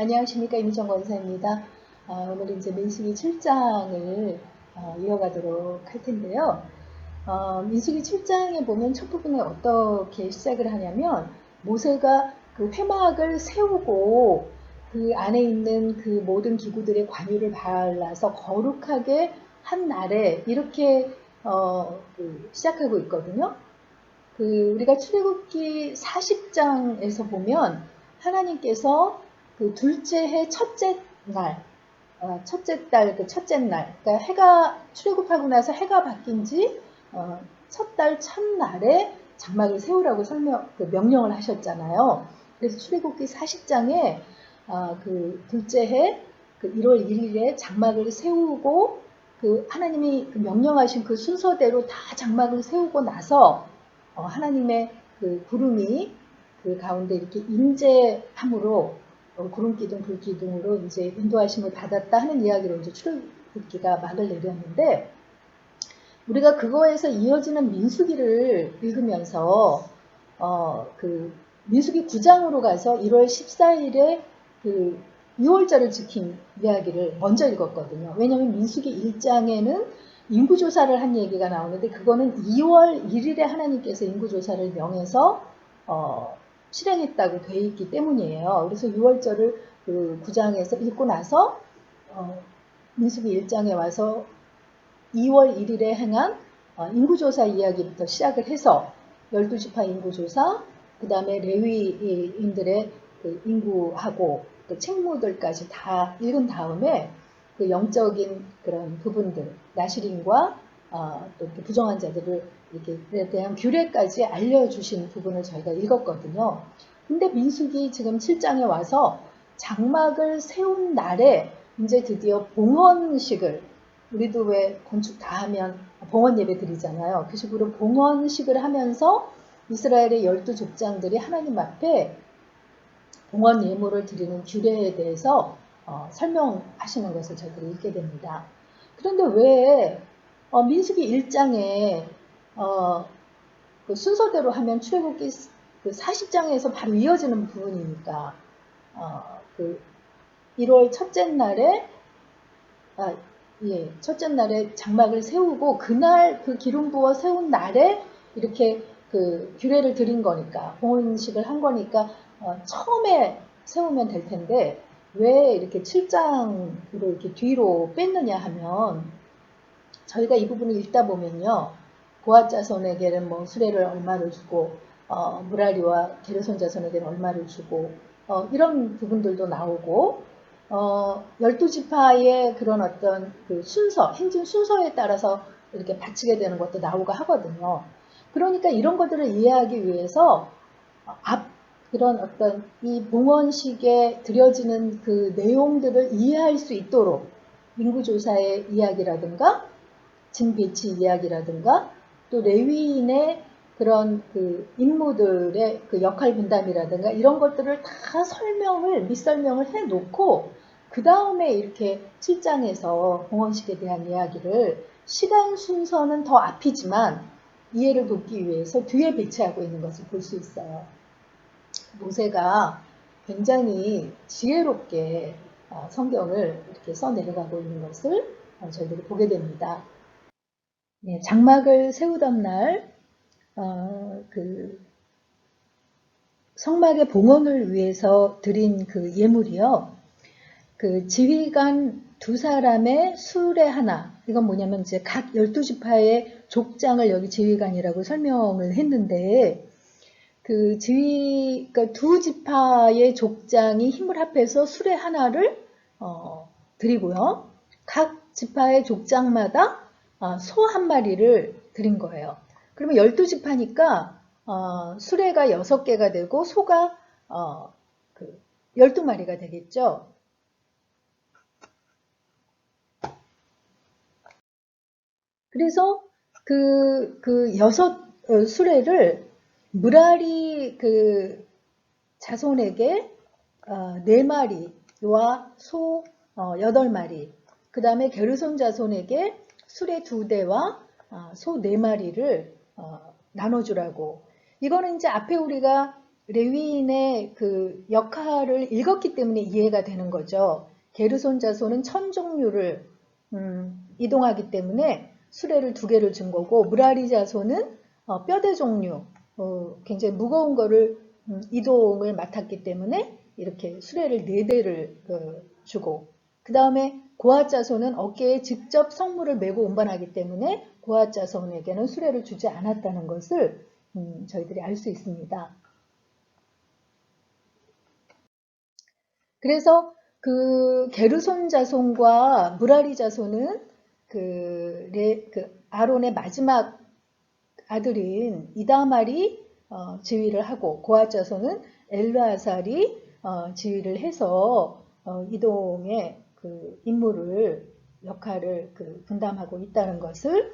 안녕하십니까, 임희정 권사입니다. 오늘 이제 민수기 7장을 이어가도록 할 텐데요. 민수기 7장에 보면 첫 부분에 어떻게 시작을 하냐면 모세가 그 회막을 세우고 그 안에 있는 그 모든 기구들의 관유를 발라서 거룩하게 한 날에 이렇게 시작하고 있거든요. 우리가 출애굽기 40장에서 보면 하나님께서 그 둘째 해 첫째 날, 첫째 달, 그 첫째 날, 그러니까 해가 출애굽하고 나서 해가 바뀐 지 첫 달 첫날에 장막을 세우라고 명령을 하셨잖아요. 그래서 출애굽기 40장에 그 둘째 해 그 1월 1일에 장막을 세우고 그 하나님이 명령하신 그 순서대로 다 장막을 세우고 나서 하나님의 그 구름이 그 가운데 이렇게 임재함으로 구름 기둥, 불 기둥으로 이제 인도하심을 받았다 하는 이야기로 이제 출애굽기가 막을 내렸는데 우리가 그거에서 이어지는 민수기를 읽으면서 그 민수기 9장으로 가서 1월 14일에 그 유월절을 지킨 이야기를 먼저 읽었거든요. 왜냐하면 민수기 1장에는 인구조사를 한 얘기가 나오는데 그거는 2월 1일에 하나님께서 인구조사를 명해서 실행했다고 돼 있기 때문이에요. 그래서 유월절을 그 9장에서 읽고 나서 민수기 1장에 와서 2월 1일에 행한 인구조사 이야기부터 시작을 해서 12지파 인구조사, 그 다음에 레위인들의 그 인구하고 그 책무들까지 다 읽은 다음에 그 영적인 그런 부분들, 나시린과 또 부정한 자들을 이렇게 대한 규례까지 알려주신 부분을 저희가 읽었거든요. 근데 민수기 지금 7장에 와서 장막을 세운 날에 이제 드디어 봉헌식을 우리도 왜 건축 다 하면 봉헌 예배 드리잖아요. 그 식으로 봉헌식을 하면서 이스라엘의 12족장들이 하나님 앞에 봉헌 예물을 드리는 규례에 대해서 설명하시는 것을 저희들이 읽게 됩니다. 그런데 왜 민수기 1장에 그 순서대로 하면 출애굽기 그 40장에서 바로 이어지는 부분이니까 그 1월 첫째 날에 첫째 날에 장막을 세우고 그날 그 기름 부어 세운 날에 이렇게 그 규례를 드린 거니까 봉헌식을 한 거니까 처음에 세우면 될 텐데 왜 이렇게 7장으로 이렇게 뒤로 뺐느냐 하면 저희가 이 부분을 읽다 보면요. 고앗 자손에게는 뭐 수레를 얼마를 주고 무라리와 게르손 자손에게는 얼마를 주고 이런 부분들도 나오고 12지파의 그런 어떤 그 순서, 행진 순서에 따라서 이렇게 바치게 되는 것도 나오고 하거든요. 그러니까 이런 것들을 이해하기 위해서 그런 어떤 이 봉헌식에 드려지는 그 내용들을 이해할 수 있도록 인구조사의 이야기라든가 진배치 이야기라든가 또 레위인의 그런 그 인물들의 그 역할 분담이라든가 이런 것들을 다 밑설명을 해놓고 그 다음에 이렇게 7장에서 봉헌식에 대한 이야기를 시간 순서는 더 앞이지만 이해를 돕기 위해서 뒤에 배치하고 있는 것을 볼 수 있어요. 모세가 굉장히 지혜롭게 성경을 이렇게 써내려가고 있는 것을 저희들이 보게 됩니다. 장막을 세우던 날, 그 성막의 봉헌을 위해서 드린 그 예물이요. 그 지휘관 두 사람의 수레 하나, 이건 뭐냐면 이제 각 12지파의 족장을 여기 지휘관이라고 설명을 했는데, 그러니까 두 지파의 족장이 힘을 합해서 수레 하나를 드리고요. 각 지파의 족장마다 소 한 마리를 드린 거예요. 그러면 12지파니까 수레가 6개가 되고 소가 12마리가 되겠죠. 그래서 그 6 수레를 무라리 그 자손에게 4마리와 소 8마리, 그 다음에 게르손 자손에게 수레 2대와 소 4마리를 나눠주라고. 이거는 이제 앞에 우리가 레위인의 그 역할을 읽었기 때문에 이해가 되는 거죠. 게르손 자손은 천 종류를 이동하기 때문에 수레를 2개를 준 거고, 무라리 자손은 뼈대 종류, 굉장히 무거운 거를 이동을 맡았기 때문에 이렇게 수레를 4대를 주고, 그 다음에 고핫 자손은 어깨에 직접 성물을 메고 운반하기 때문에 고핫 자손에게는 수레를 주지 않았다는 것을 저희들이 알 수 있습니다. 그래서 그 게르손 자손과 무라리 자손은 그 아론의 마지막 아들인 이다말이 지휘를 하고, 고핫 자손은 엘르아살이 지휘를 해서 이동의 그 임무를 역할을 분담하고 있다는 것을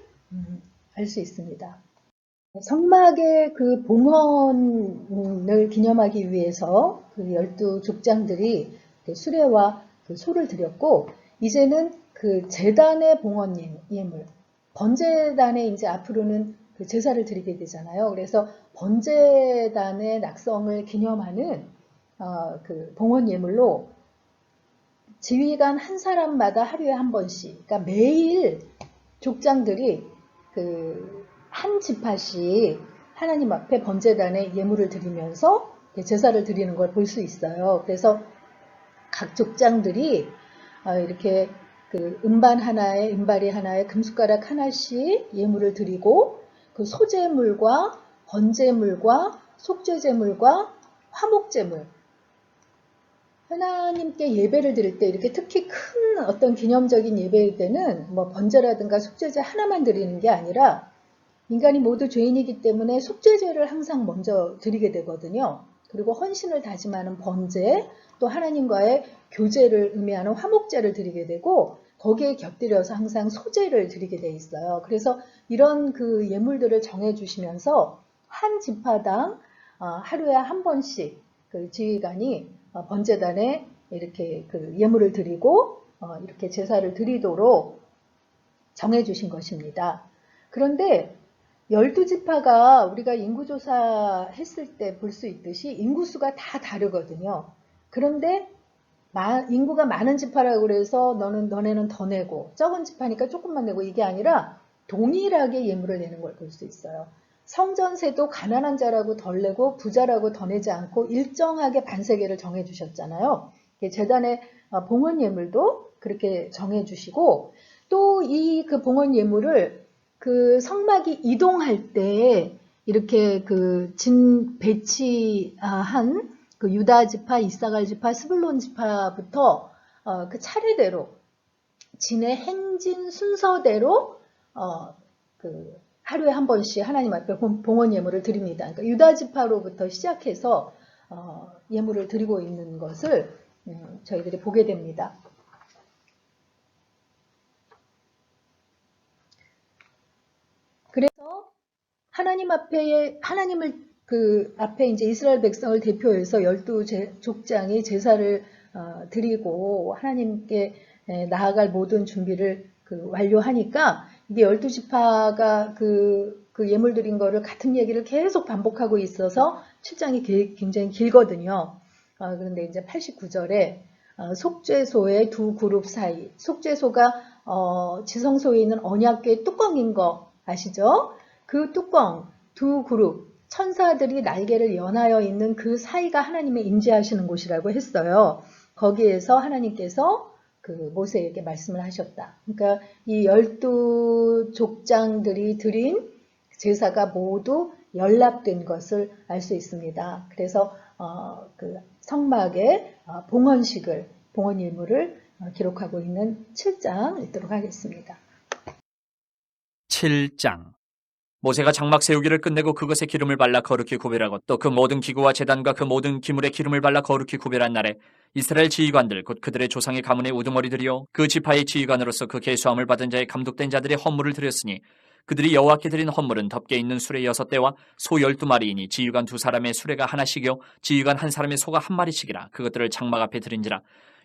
알 수 있습니다. 성막의 그 봉헌을 기념하기 위해서 그 12족장들이 수레와 그 소를 드렸고, 이제는 그 제단의 봉헌 예물, 번제단에 이제 앞으로는 그 제사를 드리게 되잖아요. 그래서 번제단의 낙성을 기념하는 그 봉헌 예물로 지휘관 한 사람마다 하루에 한 번씩, 그러니까 매일 족장들이 그 한 지파씩 하나님 앞에 번제단에 예물을 드리면서 제사를 드리는 걸 볼 수 있어요. 그래서 각 족장들이 이렇게 그 은발이 하나에 금숟가락 하나씩 예물을 드리고, 그 소제물과 번제물과 속죄제물과 화목제물, 하나님께 예배를 드릴 때 이렇게 특히 큰 어떤 기념적인 예배일 때는 뭐 번제라든가 속죄제 하나만 드리는 게 아니라, 인간이 모두 죄인이기 때문에 속죄제를 항상 먼저 드리게 되거든요. 그리고 헌신을 다짐하는 번제, 또 하나님과의 교제를 의미하는 화목제를 드리게 되고, 거기에 곁들여서 항상 소제를 드리게 돼 있어요. 그래서 이런 그 예물들을 정해 주시면서 한 지파당 하루에 한 번씩 그 지휘관이 번제단에 이렇게 그 예물을 드리고 이렇게 제사를 드리도록 정해 주신 것입니다. 그런데 12지파가 우리가 인구조사 했을 때 볼 수 있듯이 인구수가 다 다르거든요. 그런데 인구가 많은 지파라고 그래서 너네는 더 내고, 적은 지파니까 조금만 내고, 이게 아니라 동일하게 예물을 내는 걸 볼 수 있어요. 성전세도 가난한 자라고 덜 내고 부자라고 더 내지 않고 일정하게 반세계를 정해 주셨잖아요. 제단의 봉헌 예물도 그렇게 정해 주시고, 또 이 그 봉헌 예물을 그 성막이 이동할 때 이렇게 그 배치한 그 유다 지파, 이사갈 지파, 스불론 지파부터 그 차례대로 진의 행진 순서대로 그 하루에 한 번씩 하나님 앞에 봉헌 예물을 드립니다. 그러니까 유다 지파로부터 시작해서 예물을 드리고 있는 것을 저희들이 보게 됩니다. 그래서 하나님을 그 앞에 이제 이스라엘 백성을 대표해서 12족장이 제사를 드리고 하나님께 나아갈 모든 준비를 완료하니까, 이게 12지파가 그 예물 드린 거를 같은 얘기를 계속 반복하고 있어서 7장이 굉장히 길거든요. 그런데 이제 89절에 속죄소의 두 그룹 사이, 속죄소가 지성소에 있는 언약궤 뚜껑인 거 아시죠? 그 뚜껑, 두 그룹, 천사들이 날개를 연하여 있는 그 사이가 하나님의 임재하시는 곳이라고 했어요. 거기에서 하나님께서 그 모세에게 말씀을 하셨다. 그러니까 이 12족장들이 드린 제사가 모두 연락된 것을 알 수 있습니다. 그래서 그 성막의 봉헌 예물을 기록하고 있는 7장 읽도록 하겠습니다. 7장. 모세가 장막 세우기를 끝내고 그것에 기름을 발라 거룩히 구별하고 또 그 모든 기구와 제단과 그 모든 기물에 기름을 발라 거룩히 구별한 날에 이스라엘 지휘관들 곧 그들의 조상의 가문의 우두머리들이요 그 지파의 지휘관으로서 그 계수함을 받은 자의 감독된 자들의 헌물을 드렸으니, 그들이 여호와께 드린 헌물은 덮개 있는 수레 6대와 소 12마리이니 지휘관 2사람의 수레가 하나씩이요 지휘관 한 사람의 소가 한 마리씩이라. 그것들을 장막 앞에 드린지라.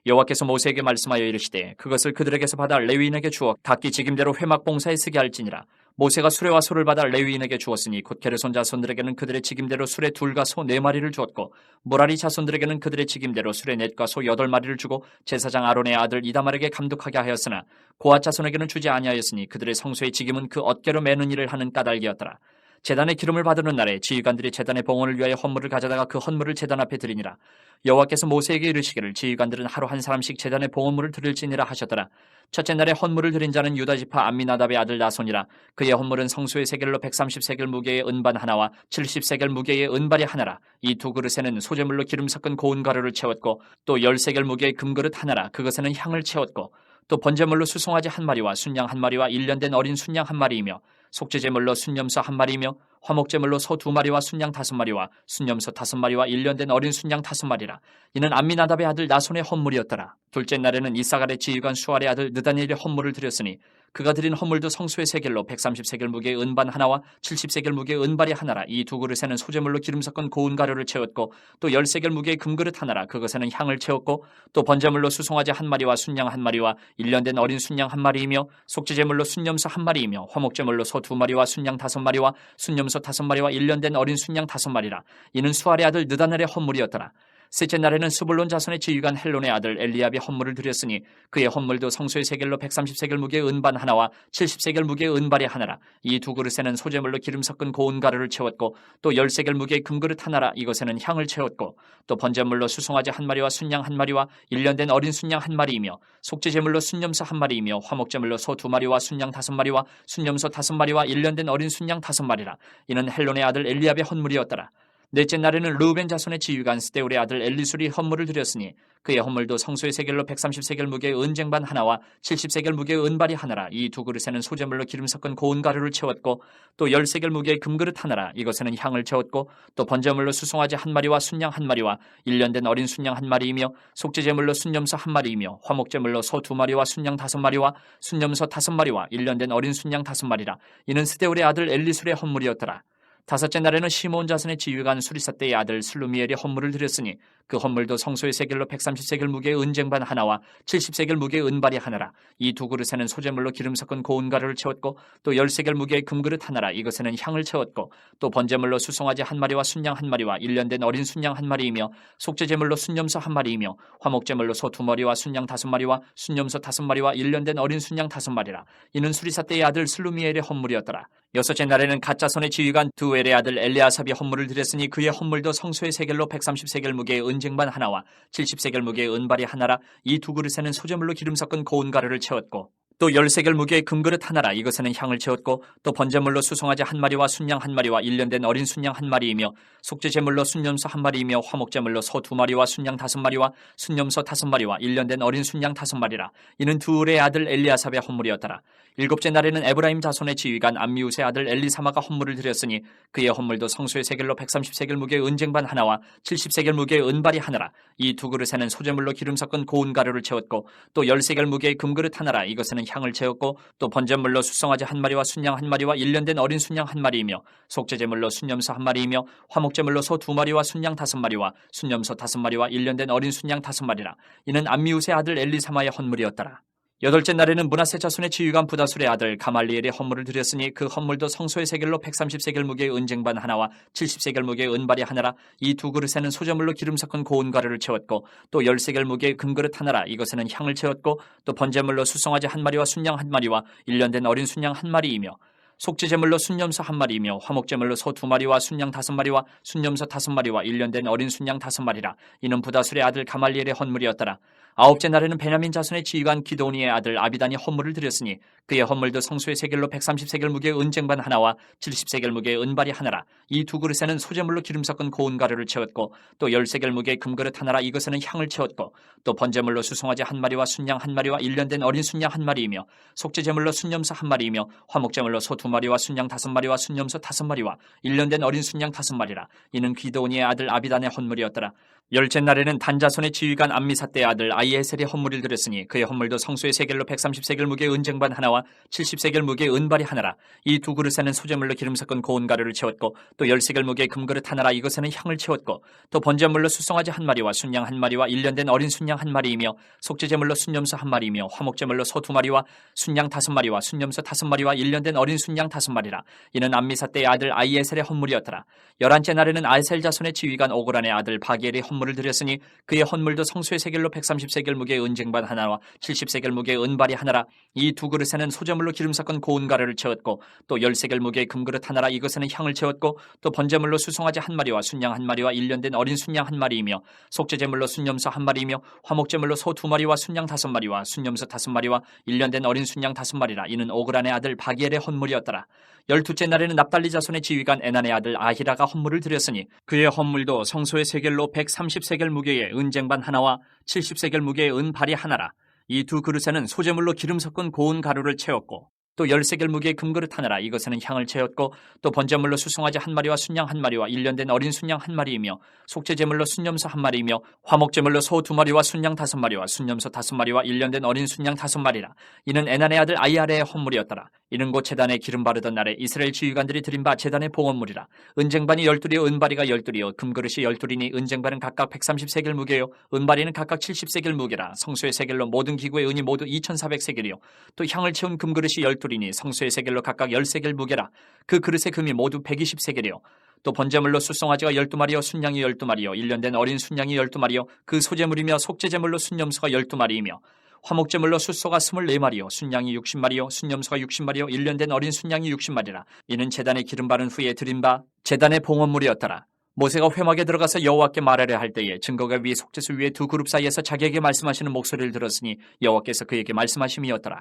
여호와께서 모세에게 말씀하여 이르시되 그것을 그들에게서 받아 레위인에게 주어 각기 직임대로 회막 봉사에 쓰게 할지니라. 모세가 수레와 소를 받아 레위인에게 주었으니 곧 게르손 자손들에게는 그들의 직임대로 수레 2과 소 4마리를 주었고 무라리 자손들에게는 그들의 직임대로 수레 4과 소 8마리를 주고 제사장 아론의 아들 이다말에게 감독하게 하였으나 고앗 자손에게는 주지 아니하였으니 그들의 성소의 직임은 그 어깨로 매는 일을 하는 까닭이었더라. 제단의 기름을 받으는 날에 지휘관들이 제단의 봉헌을 위하여 헌물을 가져다가 그 헌물을 제단 앞에 드리니라. 여호와께서 모세에게 이르시기를 지휘관들은 하루 한 사람씩 제단의 봉헌물을 드릴지니라 하셨더라. 첫째 날에 헌물을 드린 자는 유다지파 암미나답의 아들 나손이라. 그의 헌물은 성소의 세겔로 130세겔 무게의 은반 하나와 70세겔 무게의 은발이 하나라. 이 두 그릇에는 소재물로 기름 섞은 고운 가루를 채웠고 또 10세겔 무게의 금그릇 하나라. 그것에는 향을 채웠고 또 번제물로 수송아지 한 마리와 순양 한 마리와 1년 된 어린 순양 한 마리이며 속죄제물로 순염소 한 마리이며 화목제물로 소 2마리와 순양 5마리와 순염소 5마리와 1년 된 어린 순양 5마리라. 이는 암미나답의 아들 나손의 헌물이었더라. 둘째 날에는 이사갈의 지휘관 수알의 아들 느다니엘의 헌물을 드렸으니 그가 드린 헌물도 성소의 세겔로 130세겔 무게의 은반 하나와 70세겔 무게의 은발이 하나라. 이 두 그릇에는 소재물로 기름 섞은 고운 가루를 채웠고 또 10세겔 무게의 금그릇 하나라. 그것에는 향을 채웠고 또 번제물로 수송아지 한 마리와 순양 한 마리와 1년 된 어린 순양 한 마리이며 속죄제물로 순염소 한 마리이며 화목제물로 소 2마리와 순양 5마리와 순염소 5마리와 1년 된 어린 순양 5마리라. 이는 수알의 아들 느다넬의 헌물이었더라. 셋째 날에는 스불론 자손의 지휘관 헬론의 아들 엘리압이 헌물을 드렸으니 그의 헌물도 성소의 세겔로 130세겔 무게의 은반 하나와 70세겔 무게의 은발이 하나라. 이 두 그릇에는 소재물로 기름 섞은 고운 가루를 채웠고 또 10세겔 무게의 금그릇 하나라. 이것에는 향을 채웠고 또 번제물로 수송아지 한 마리와 순양 한 마리와 1년 된 어린 순양 한 마리이며 속죄제물로 순염소 한 마리이며 화목제물로 소 2마리와 순양 5마리와 순염소 5마리와 1년 된 어린 순양 5마리라. 이는 헬론의 아들 엘리압의 헌물이었더라. 넷째 날에는 르우벤 자손의 지휘관 스데울의 아들 엘리술이 헌물을 드렸으니 그의 헌물도 성소의 세겔로 130세겔 무게의 은쟁반 하나와 70세겔 무게의 은발이 하나라. 이 두 그릇에는 소재물로 기름 섞은 고운 가루를 채웠고 또 10세겔 무게의 금그릇 하나라. 이것에는 향을 채웠고 또 번제물로 수송아지 한 마리와 순양 한 마리와 1년 된 어린 순양 한 마리이며 속죄제물로 순염소 한 마리이며 화목제물로 소 2마리와 순양 5마리와 순염소 5마리와 1년 된 어린 순양 5마리라. 이는 스데울의 아들 엘리술의 헌물이었더라. 다섯째 날에는 시몬 자손의 지휘관 수리사떼의 아들 슬루미엘이 헌물을 드렸으니 그 헌물도 성소의 세겔로 130세겔 무게의 은쟁반 하나와 70세겔 무게의 은발이 하나라. 이 두 그릇에는 소재물로 기름 섞은 고운 가루를 채웠고 또 10세겔 무게의 금그릇 하나라. 이것에는 향을 채웠고 또 번제물로 수송아지 한 마리와 순양 한 마리와 1년 된 어린 순양 한 마리이며 속죄제물로 순염소 한 마리이며 화목제물로 소 2마리와 순양 5마리와 순염소 5마리와 1년 된 어린 순양 5마리라. 이는 수리사떼의 아들 슬루미엘의 헌물이었더라. 여섯째 날에는 갓자손의 지휘관 두엘의 아들 엘리아삽이 헌물을 드렸으니 그의 헌물도 성소의 세겔로 130세겔 무게의 은쟁반 하나와 70세겔 무게의 은발이 하나라. 이 두 그릇에는 소재물로 기름 섞은 고운 가루를 채웠고 또 10세겔 무게의 금그릇 하나라. 이것에는 향을 채웠고 또 번제물로 수송아지 한 마리와 순양 한 마리와 1년 된 어린 순양 한 마리이며 속죄제물로 순염소 한 마리이며 화목제물로 소 2마리와 순양 5마리와 순염소 5마리와 1년 된 어린 순양 5마리라. 이는 두울의 아들 엘리아삽의 헌물이었더라. 일곱째 날에는 에브라임 자손의 지휘관 암미우스의 아들 엘리사마가 헌물을 드렸으니 그의 헌물도 성소의 세겔로 130세겔 무게의 은쟁반 하나와 70세겔 무게의 은발이 하나라. 이 두 그릇에는 소재물로 기름 섞은 고운 가루를 채웠고 또 10세겔 무게의 금그릇 하나라. 이것에는 향을 채웠고 또 번제물로 수송아지 한 마리와 순양 한 마리와 1년 된 어린 순양 한 마리이며 속죄제물로 순염소 한 마리이며 화목제물로 소 2마리와 순양 5마리와 순염소 5마리와 1년 된 어린 순양 5마리라. 이는 암미우스의 아들 엘리사마의 헌물이었더라. 여덟째 날에는 므낫세 자손의 지휘관 부다술의 아들 가말리엘의 헌물을 드렸으니 그 헌물도 성소의 세겔로 130세겔 무게의 은쟁반 하나와 70세겔 무게의 은발이 하나라. 이 두 그릇에는 소재물로 기름 섞은 고운 가루를 채웠고 또 10세겔 무게의 금그릇 하나라. 이것에는 향을 채웠고 또 번제물로 수송아지 한 마리와 순양 한 마리와 1년 된 어린 순양 한 마리이며 속죄제물로 순염소 한 마리이며 화목제물로 소 2마리와 순양 5마리와 순염소 5마리와 1년 된 어린 순양 5마리라. 이는 부다술의 아들 가말리엘의 헌물이었더라. 아홉째 날에는 베냐민 자손의 지휘관 기도니의 아들 아비단이 헌물을 드렸으니 그의 헌물도 성소의 세겔로 130세겔 무게의 은쟁반 하나와 70세겔 무게의 은발이 하나라. 이 두 그릇에는 소재물로 기름 섞은 고운 가루를 채웠고 또 10세겔 무게의 금그릇 하나라. 이것에는 향을 채웠고 또 번제물로 수송아지 한 마리와 순양 한 마리와 1년 된 어린 순양 한 마리이며 속죄제물로 순염소 한 마리이며 화목제물로 소 2마리와 순양 5마리와 순염소 5마리와 1년 된 어린 순양 5마리라. 이는 기도니의 아들 아비단의 헌물이었더라. 열째 날에는 단자손의 지휘관 암미사대의 아들 아이에셀의 헌물을 드렸으니 그의 헌물도 성소의 세겔로 130세겔 무게의 은쟁반 하나와 70세겔 무게의 은발이 하나라. 이 두 그릇에는 소재물로 기름 섞은 고운 가루를 채웠고 또 10세겔 무게의 금그릇 하나라. 이것에는 향을 채웠고 또 번제물로 수송아지 한 마리와 순양 한 마리와 1년 어린 순양 한 마리이며 속죄제물로 순염소 한 마리이며 화목제물로 소 2마리와 순양 5마리와 순염소 5마리와 1년 어린 순양 5마리라. 이는 암미사대의 아들 아이에셀의 헌물이었더라. 11째 날에는 아에셀 자손의 지휘관 오그란의 아들 바기엘의 헌물을 드렸으니 그의 헌물도 성소의 세겔로 130세겔 무게의 은쟁반 하나와 70세겔 무게의 은발이 하나라. 이 두 그릇에는 소재물로 기름 섞은 고운 가루를 채웠고 또 10세겔 무게의 금그릇 하나라. 이것에는 향을 채웠고 또 번제물로 수송아지 한 마리와 순양 한 마리와 1년 어린 순양 한 마리이며 속죄제물로 순염소 한 마리이며 화목제물로 소 2마리와 순양 5마리와 순염소 5마리와 1년 어린 순양 5마리라. 이는 오그란의 아들 바기엘의 헌물이었더라. 12째 날에는 납달리 자손의 지휘관 에난의 아들 아히라가 헌물을 드렸으니 그의 헌물도 성소의 세겔로 130세겔 무게의 은쟁반 하나와 70세겔 무게의 은발이 하나라. 이 두 그릇에는 소재물로 기름 섞은 고운 가루를 채웠고 또 10세겔 무게의 금그릇 하나라. 이것에는 향을 채웠고 또 번제물로 수송아지 한 마리와 순양 한 마리와 1년 어린 순양 한 마리이며 속죄제물로 순염소 한 마리이며 화목제물로 소 2마리와 순양 5마리와 순염소 5마리와 1년 어린 순양 5마리라. 이는 에난의 아들 아이아레의 헌물이었더라. 이는 곧 제단에 기름 바르던 날에 이스라엘 지휘관들이 드린 바 제단의 봉헌물이라. 은쟁반이 12이요 은바리가 12이요 금그릇이 12이니 은쟁반은 각각 130세겔 무게요 은바리는 각각 70세겔 무게라. 성소의 세겔로 모든 기구의 은이 모두 2400세겔이요 또 향을 채운 금그릇이 12이니 성소의 세겔로 각각 10세겔 무게라. 그 그릇의 금이 모두 120세겔이요 또 번제물로 수송아지가 12마리요 순양이 12마리요 1년 어린 순양이 12마리요 그 소제물이며 속죄제물로 순염소가 12마리이며 화목제물로 숫소가 24마리요 순양이 60마리요 순염소가 60마리요 1년 어린 순양이 60마리라. 이는 제단에 기름 바른 후에 드린 바 제단의 봉헌물이었더라. 모세가 회막에 들어가서 여호와께 말하려 할 때에 증거가 위 속죄소 위에 두 그룹 사이에서 자기에게 말씀하시는 목소리를 들었으니 여호와께서 그에게 말씀하심이었더라.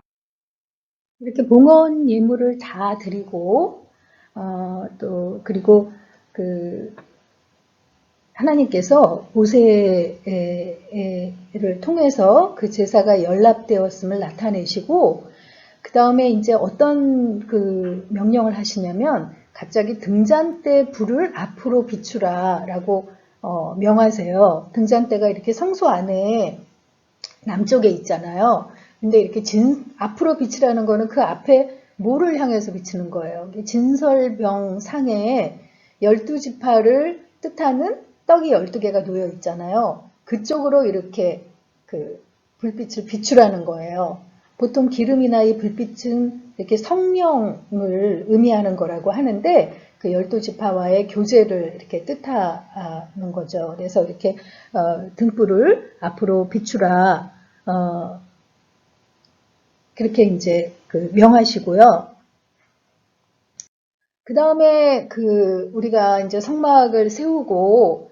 이렇게 봉헌 예물을 다 드리고 또 그리고 그 하나님께서 모세를 통해서 그 제사가 연락되었음을 나타내시고 그 다음에 이제 어떤 그 명령을 하시냐면 갑자기 등잔대 불을 앞으로 비추라라고 명하세요. 등잔대가 이렇게 성소 안에 남쪽에 있잖아요. 근데 이렇게 앞으로 비치라는 거는 그 앞에 뭐를 향해서 비치는 거예요. 진설병 상에 12지파를 뜻하는 떡이 12개가 놓여 있잖아요. 그쪽으로 이렇게 그 불빛을 비추라는 거예요. 보통 기름이나 이 불빛은 이렇게 성령을 의미하는 거라고 하는데 그 12지파와의 교제를 이렇게 뜻하는 거죠. 그래서 이렇게 등불을 앞으로 비추라 그렇게 이제 그 명하시고요. 그 다음에 우리가 이제 성막을 세우고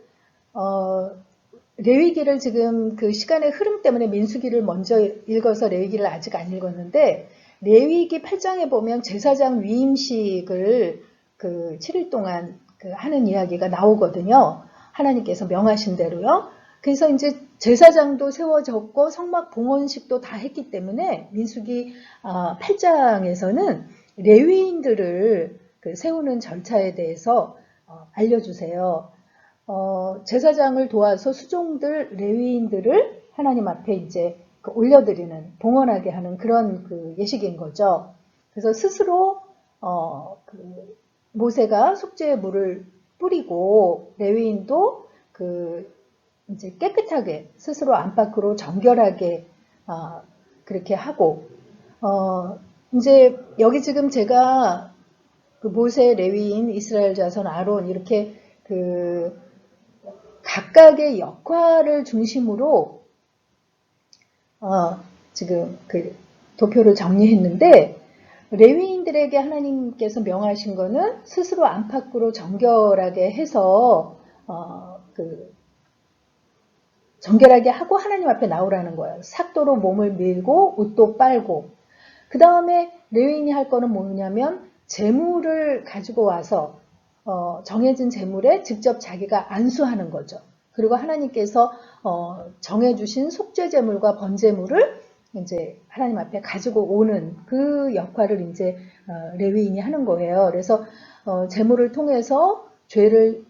레위기를 지금 그 시간의 흐름 때문에 민수기를 먼저 읽어서 레위기를 아직 안 읽었는데 레위기 8장에 보면 제사장 위임식을 그 7일 동안 하는 이야기가 나오거든요. 하나님께서 명하신 대로요. 그래서 이제 제사장도 세워졌고 성막 봉헌식도 다 했기 때문에 민수기 8장에서는 레위인들을 세우는 절차에 대해서 알려주세요. 제사장을 도와서 수종들 레위인들을 하나님 앞에 이제 올려드리는 봉헌하게 하는 그런 그 예식인 거죠. 그래서 스스로 모세가 속죄의 물을 뿌리고 레위인도 이제 깨끗하게 스스로 안팎으로 정결하게 그렇게 하고 이제 여기 지금 제가 그 모세, 레위인, 이스라엘 자손, 아론 이렇게 각각의 역할을 중심으로 지금 도표를 정리했는데 레위인들에게 하나님께서 명하신 거는 스스로 안팎으로 정결하게 해서 정결하게 하고 하나님 앞에 나오라는 거예요. 삭도로 몸을 밀고 옷도 빨고 그 다음에 레위인이 할 거는 뭐냐면 제물을 가지고 와서 정해진 제물에 직접 자기가 안수하는 거죠. 그리고 하나님께서 정해주신 속죄제물과 번제물을 이제 하나님 앞에 가지고 오는 그 역할을 이제 레위인이 하는 거예요. 그래서 제물을 통해서 죄를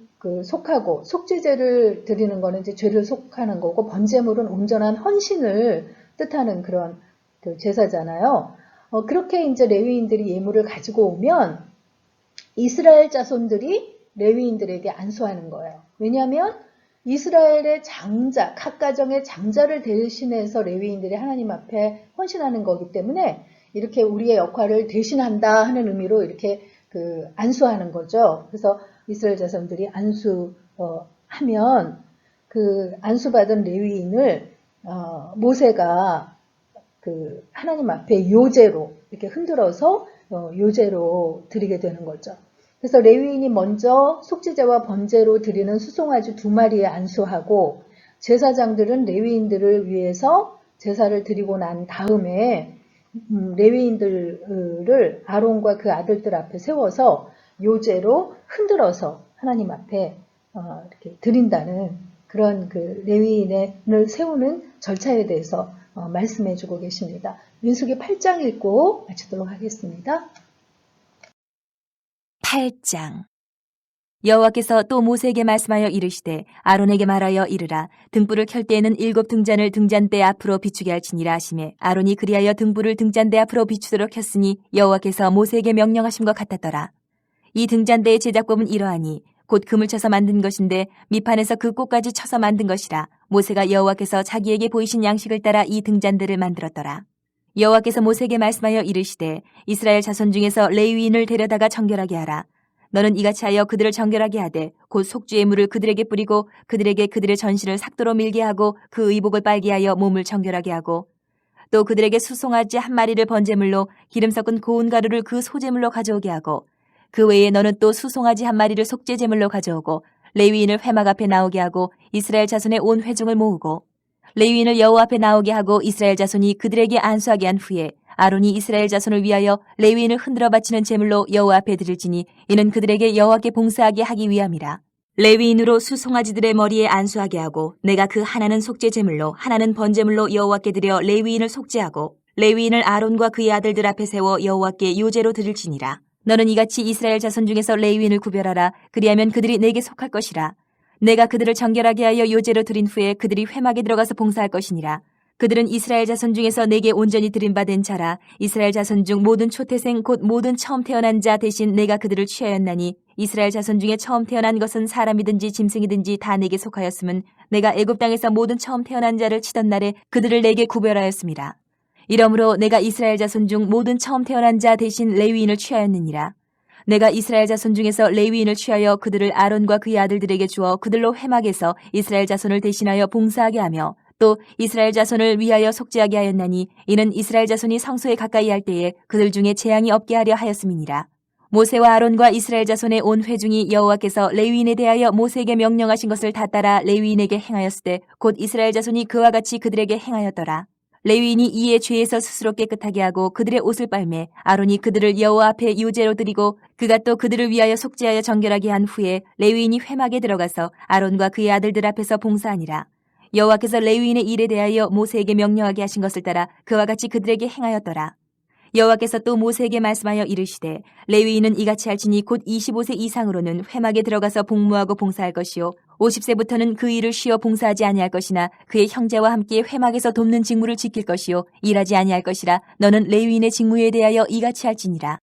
속하고, 속죄제를 드리는 거는 이제 죄를 속하는 거고, 번제물은 온전한 헌신을 뜻하는 그런 그 제사잖아요. 그렇게 이제 레위인들이 예물을 가지고 오면 이스라엘 자손들이 레위인들에게 안수하는 거예요. 왜냐하면 이스라엘의 장자, 각 가정의 장자를 대신해서 레위인들이 하나님 앞에 헌신하는 거기 때문에 이렇게 우리의 역할을 대신한다 하는 의미로 이렇게 안수하는 거죠. 그래서 이스라엘 자손들이 안수하면 그 안수받은 레위인을 모세가 하나님 앞에 요제로 이렇게 흔들어서 요제로 드리게 되는 거죠. 그래서 레위인이 먼저 속죄제와 번제로 드리는 수송아지 2마리에 안수하고 제사장들은 레위인들을 위해서 제사를 드리고 난 다음에 레위인들을 아론과 그 아들들 앞에 세워서 요제로 흔들어서 하나님 앞에 이렇게 드린다는 그런 그 레위인을 세우는 절차에 대해서 말씀해 주고 계십니다. 민수기 8장 읽고 마치도록 하겠습니다. 8장. 여호와께서 또 모세에게 말씀하여 이르시되 아론에게 말하여 이르라. 등불을 켤 때에는 7 등잔을 등잔대 앞으로 비추게 할지니라 하시매 아론이 그리하여 등불을 등잔대 앞으로 비추도록 켰으니 여호와께서 모세에게 명령하신 것 같았더라. 이 등잔대의 제작법은 이러하니 곧 금을 쳐서 만든 것인데 밑판에서 그 꽃까지 쳐서 만든 것이라. 모세가 여호와께서 자기에게 보이신 양식을 따라 이 등잔대를 만들었더라. 여호와께서 모세에게 말씀하여 이르시되 이스라엘 자손 중에서 레위인을 데려다가 정결하게 하라. 너는 이같이 하여 그들을 정결하게 하되 곧 속주의 물을 그들에게 뿌리고 그들에게 그들의 전신을 삭도로 밀게 하고 그 의복을 빨게 하여 몸을 정결하게 하고 또 그들에게 수송아지 1마리를 번제물로 기름 섞은 고운 가루를 그 소제물로 가져오게 하고 그 외에 너는 또 수송아지 1마리를 속죄제물로 가져오고 레위인을 회막 앞에 나오게 하고 이스라엘 자손의 온 회중을 모으고 레위인을 여호와 앞에 나오게 하고 이스라엘 자손이 그들에게 안수하게 한 후에 아론이 이스라엘 자손을 위하여 레위인을 흔들어 바치는 제물로 여호와 앞에 드릴지니 이는 그들에게 여호와께 봉사하게 하기 위함이라. 레위인으로 수송아지들의 머리에 안수하게 하고 내가 그 하나는 속죄제물로 하나는 번제물로 여호와께 드려 레위인을 속죄하고 레위인을 아론과 그의 아들들 앞에 세워 여호와께 요제로 드릴지니라. 너는 이같이 이스라엘 자손 중에서 레위인을 구별하라. 그리하면 그들이 내게 속할 것이라. 내가 그들을 정결하게 하여 요제로 드린 후에 그들이 회막에 들어가서 봉사할 것이니라. 그들은 이스라엘 자손 중에서 내게 온전히 드림받은 자라. 이스라엘 자손 중 모든 초태생 곧 모든 처음 태어난 자 대신 내가 그들을 취하였나니 이스라엘 자손 중에 처음 태어난 것은 사람이든지 짐승이든지 다 내게 속하였음은 내가 애굽 땅에서 모든 처음 태어난 자를 치던 날에 그들을 내게 구별하였음이라. 이러므로 내가 이스라엘 자손 중 모든 처음 태어난 자 대신 레위인을 취하였느니라. 내가 이스라엘 자손 중에서 레위인을 취하여 그들을 아론과 그의 아들들에게 주어 그들로 회막에서 이스라엘 자손을 대신하여 봉사하게 하며 또 이스라엘 자손을 위하여 속죄하게 하였나니 이는 이스라엘 자손이 성소에 가까이 할 때에 그들 중에 재앙이 없게 하려 하였음이니라. 모세와 아론과 이스라엘 자손의 온 회중이 여호와께서 레위인에 대하여 모세에게 명령하신 것을 다 따라 레위인에게 행하였을 때 곧 이스라엘 자손이 그와 같이 그들에게 행하였더라. 레위인이 이에 죄에서 스스로 깨끗하게 하고 그들의 옷을 빨매 아론이 그들을 여호와 앞에 요제로 드리고 그가 또 그들을 위하여 속죄하여 정결하게 한 후에 레위인이 회막에 들어가서 아론과 그의 아들들 앞에서 봉사하니라. 여호와께서 레위인의 일에 대하여 모세에게 명령하게 하신 것을 따라 그와 같이 그들에게 행하였더라. 여호와께서 또 모세에게 말씀하여 이르시되 레위인은 이같이 할지니 곧 25세 이상으로는 회막에 들어가서 복무하고 봉사할 것이요 50세부터는 그 일을 쉬어 봉사하지 아니할 것이나 그의 형제와 함께 회막에서 돕는 직무를 지킬 것이요 일하지 아니할 것이라. 너는 레위인의 직무에 대하여 이같이 할지니라.